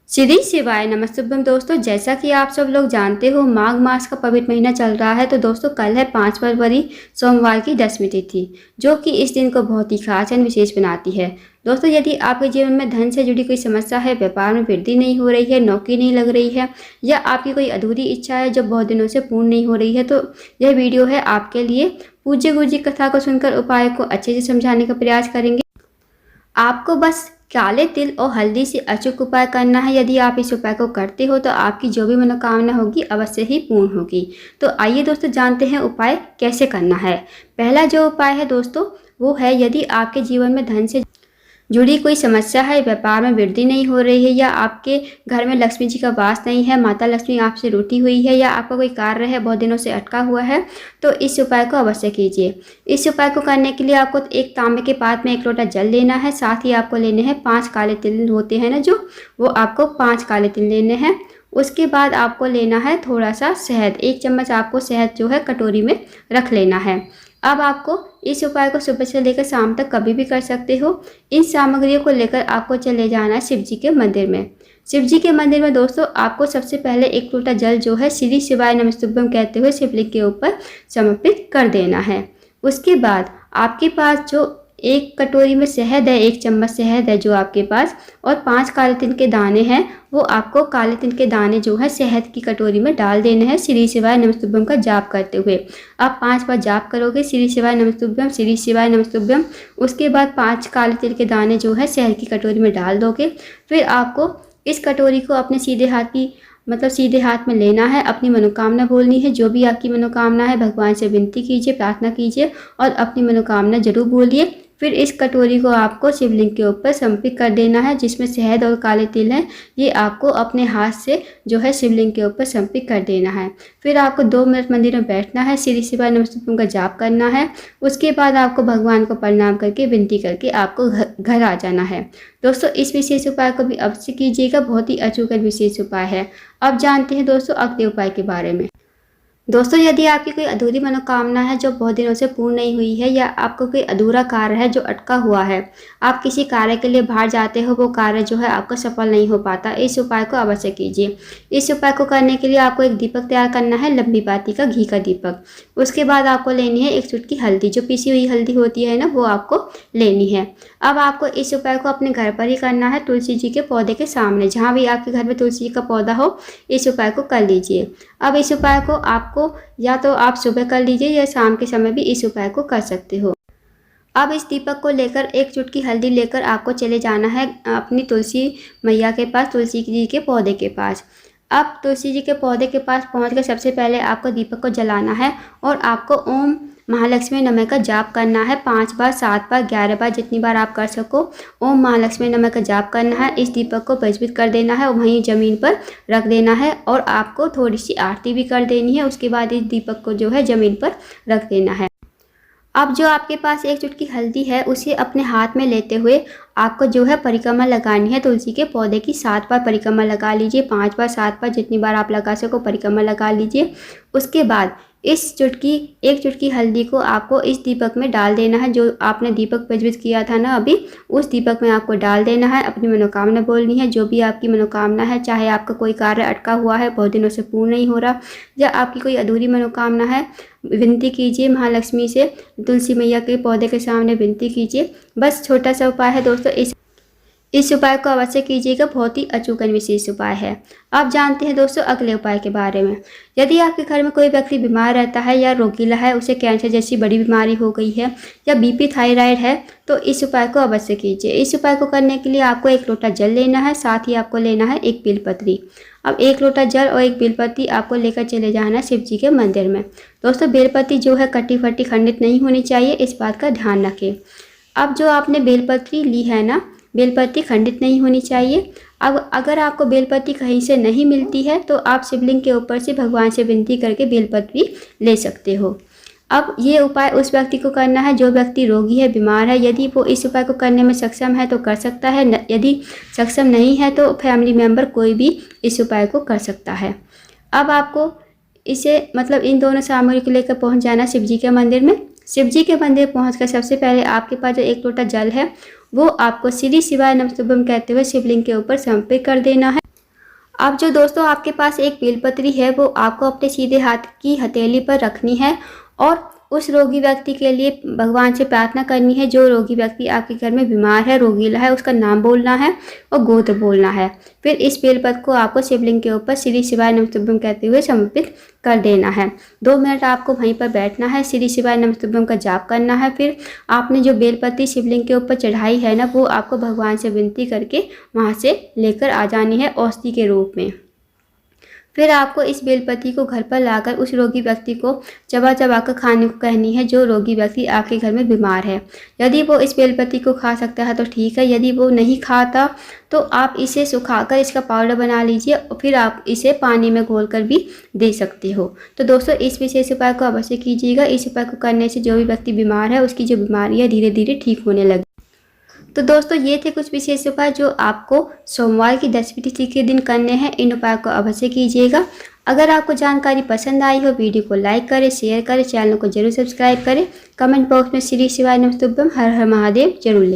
श्री शिवाय नमस्तुभ्यम दोस्तों, जैसा कि आप सब लोग जानते हो माघ मास का पवित्र महीना चल रहा है। तो दोस्तों कल है 5 फरवरी सोमवार की 10वीं तिथि, जो कि इस दिन को बहुत ही खास एंड विशेष बनाती है। दोस्तों यदि आपके जीवन में धन से जुड़ी कोई समस्या है, व्यापार में वृद्धि नहीं हो रही है, नौकरी नहीं लग रही है, या आपकी कोई अधूरी इच्छा है जो बहुत दिनों से पूर्ण नहीं हो रही है, तो यह वीडियो है आपके लिए। पूज्य गुरु जी कथा को सुनकर उपाय को अच्छे से समझाने का प्रयास करेंगे। आपको बस काले तिल और हल्दी से अचूक उपाय करना है। यदि आप इस उपाय को करते हो तो आपकी जो भी मनोकामना होगी अवश्य ही पूर्ण होगी। तो आइए दोस्तों जानते हैं उपाय कैसे करना है। पहला जो उपाय है दोस्तों वो है, यदि आपके जीवन में धन से जुड़ी कोई समस्या है, व्यापार में वृद्धि नहीं हो रही है, या आपके घर में लक्ष्मी जी का वास नहीं है, माता लक्ष्मी आपसे रूठी हुई है, या आपका कोई कार्य है बहुत दिनों से अटका हुआ है, तो इस उपाय को अवश्य कीजिए। इस उपाय को करने के लिए आपको एक तांबे के पात्र में 1 लोटा जल लेना है। साथ ही आपको लेने हैं 5 काले तिल होते हैं ना, जो वो आपको 5 काले तिल लेने हैं। उसके बाद आपको लेना है थोड़ा सा शहद, 1 चम्मच आपको शहद जो है कटोरी में रख लेना है। अब आपको इस उपाय को सुबह से लेकर शाम तक कभी भी कर सकते हो। इन सामग्रियों को लेकर आपको चले जाना है शिव जी के मंदिर में। शिव जी के मंदिर में दोस्तों आपको सबसे पहले 1 लोटा जल जो है श्री शिवाय नमस्तुभ्यम कहते हुए शिवलिंग के ऊपर समर्पित कर देना है। उसके बाद आपके पास जो 1 कटोरी में शहद है, 1 चम्मच शहद है जो आपके पास, और 5 काले तिल के दाने हैं, वो आपको काले तिल के दाने जो है शहद की कटोरी में डाल देने हैं श्री शिवाय नमस्तुभ्यम का जाप करते हुए। आप 5 बार जाप करोगे श्री शिवाय नमस्तुभ्यम, श्री शिवाय नमस्तुभ्यम। उसके बाद 5 काले तिल के दाने जो है शहद की कटोरी में डाल दोगे। फिर आपको इस कटोरी को अपने सीधे हाथ में लेना है। अपनी मनोकामना बोलनी है, जो भी आपकी मनोकामना है भगवान से विनती कीजिए, प्रार्थना कीजिए और अपनी मनोकामना जरूर बोलिए। फिर इस कटोरी को आपको शिवलिंग के ऊपर समर्पित कर देना है, जिसमें शहद और काले तिल हैं। ये आपको अपने हाथ से जो है शिवलिंग के ऊपर समर्पित कर देना है। फिर आपको 2 मिनट मंदिर में बैठना है, श्री शिवाय नमस्तुभ्यम का जाप करना है। उसके बाद आपको भगवान को प्रणाम करके विनती करके आपको घर आ जाना है। दोस्तों इस विशेष उपाय को भी अवश्य कीजिएगा, बहुत ही अचूक विशेष उपाय है। अब जानते हैं दोस्तों अगले उपाय के बारे में। दोस्तों यदि आपकी कोई अधूरी मनोकामना है जो बहुत दिनों से पूर्ण नहीं हुई है, या आपको कोई अधूरा कार्य है जो अटका हुआ है, आप किसी कार्य के लिए बाहर जाते हो, वो कार्य जो है आपका सफल नहीं हो पाता, इस उपाय को अवश्य कीजिए। इस उपाय को करने के लिए आपको एक दीपक तैयार करना है, लंबी बाती का घी का दीपक। उसके बाद आपको लेनी है 1 चुटकी हल्दी, जो पिसी हुई हल्दी होती है ना, वो आपको लेनी है। अब आपको इस उपाय को अपने घर पर ही करना है, तुलसी जी के पौधे के सामने, जहाँ भी आपके घर में तुलसी जी का पौधा हो, इस उपाय को कर लीजिए। अब इस उपाय को आपको या तो आप सुबह कर लीजिए या शाम के समय भी इस उपाय को कर सकते हो। अब इस दीपक को लेकर 1 चुटकी हल्दी लेकर आपको चले जाना है अपनी तुलसी मैया के पास, तुलसी जी के पौधे के पास। अब तुलसी जी के पौधे के पास पहुँच कर सबसे पहले आपको दीपक को जलाना है और आपको ओम महालक्ष्मी नमः का जाप करना है 5 बार, 7 बार, 11 बार, जितनी बार आप कर सको ओम महालक्ष्मी नमः का जाप करना है। इस दीपक को प्रज्वलित कर देना है और वहीं ज़मीन पर रख देना है, और आपको थोड़ी सी आरती भी कर देनी है। उसके बाद इस दीपक को जो है ज़मीन पर रख देना है। अब जो आपके पास 1 चुटकी हल्दी है उसे अपने हाथ में लेते हुए आपको जो है परिक्रमा लगानी है तुलसी के पौधे की। 7 बार परिक्रमा लगा लीजिए, 5 बार, 7 बार, जितनी बार आप लगा सको परिक्रमा लगा लीजिए। उसके बाद इस 1 चुटकी हल्दी को आपको इस दीपक में डाल देना है, जो आपने दीपक प्रज्वलित किया था ना अभी, उस दीपक में आपको डाल देना है। अपनी मनोकामना बोलनी है, जो भी आपकी मनोकामना है, चाहे आपका कोई कार्य अटका हुआ है, बहुत दिनों से पूर्ण नहीं हो रहा, या आपकी कोई अधूरी मनोकामना है, विनती कीजिए महालक्ष्मी से, तुलसी मैया के पौधे के सामने विनती कीजिए। बस छोटा सा उपाय है दोस्तों, इस उपाय को अवश्य कीजिएगा, बहुत ही अचूक विशेष उपाय है। अब जानते हैं दोस्तों अगले उपाय के बारे में। यदि आपके घर में कोई व्यक्ति बीमार रहता है या रोगीला है, उसे कैंसर जैसी बड़ी बीमारी हो गई है, या बीपी थायराइड है, तो इस उपाय को अवश्य कीजिए। इस उपाय को करने के लिए आपको 1 लोटा जल लेना है, साथ ही आपको लेना है 1 बेलपत्री। अब 1 लोटा जल और 1 बेलपत्री आपको लेकर चले जाना है शिव जी के मंदिर में। दोस्तों बेलपत्री जो है कटी फटी खंडित नहीं होनी चाहिए, इस बात का ध्यान रखें। अब जो आपने बेलपत्री ली है ना, बेलपत्री खंडित नहीं होनी चाहिए। अब अगर आपको बेलपत्री कहीं से नहीं मिलती है तो आप शिवलिंग के ऊपर से भगवान से विनती करके बेलपत्री ले सकते हो। अब ये उपाय उस व्यक्ति को करना है जो व्यक्ति रोगी है, बीमार है। यदि वो इस उपाय को करने में सक्षम है तो कर सकता है, यदि सक्षम नहीं है तो फैमिली मेम्बर कोई भी इस उपाय को कर सकता है। अब आपको इसे इन दोनों सामग्री को लेकर पहुँच जाना शिव जी के मंदिर में। शिव जी के मंदिर पहुँचकर सबसे पहले आपके पास जो 1 लोटा जल है वो आपको श्री शिवाय नमस्तुभ्यम कहते हुए शिवलिंग के ऊपर समर्पित कर देना है। अब जो दोस्तों आपके पास एक बेलपत्री है वो आपको अपने सीधे हाथ की हथेली पर रखनी है और उस रोगी व्यक्ति के लिए भगवान से प्रार्थना करनी है। जो रोगी व्यक्ति आपके घर में बीमार है, रोगीला है, उसका नाम बोलना है और गोत्र बोलना है। फिर इस बेलपत्र को आपको शिवलिंग के ऊपर श्री शिवाय नमस्तुभ्यम कहते हुए समर्पित कर देना है। 2 मिनट आपको वहीं पर बैठना है, श्री शिवाय नमस्तुभ्यम का जाप करना है। फिर आपने जो बेलपत्री शिवलिंग के ऊपर चढ़ाई है ना, वो आपको भगवान से विनती करके वहाँ से लेकर आ जानी है औषधि के रूप में। फिर आपको इस बेलपत्री को घर पर लाकर उस रोगी व्यक्ति को चबा चबा कर खाने को कहनी है, जो रोगी व्यक्ति आपके घर में बीमार है। यदि वो इस बेलपत्री को खा सकता है तो ठीक है, यदि वो नहीं खाता तो आप इसे सुखाकर इसका पाउडर बना लीजिए और फिर आप इसे पानी में घोलकर भी दे सकते हो। तो दोस्तों इस विशेष उपाय को अवश्य कीजिएगा। इस उपाय को करने से जो भी व्यक्ति बीमार है उसकी जो बीमारी है धीरे धीरे ठीक होने लगे। तो दोस्तों ये थे कुछ विशेष उपाय जो आपको सोमवार की 10वीं तिथि के दिन करने हैं। इन उपायों को अवश्य कीजिएगा। अगर आपको जानकारी पसंद आई हो, वीडियो को लाइक करें, शेयर करें, चैनल को जरूर सब्सक्राइब करें। कमेंट बॉक्स में श्री शिवाय नमस्तुभ्यम हर हर महादेव जरूर लिखें।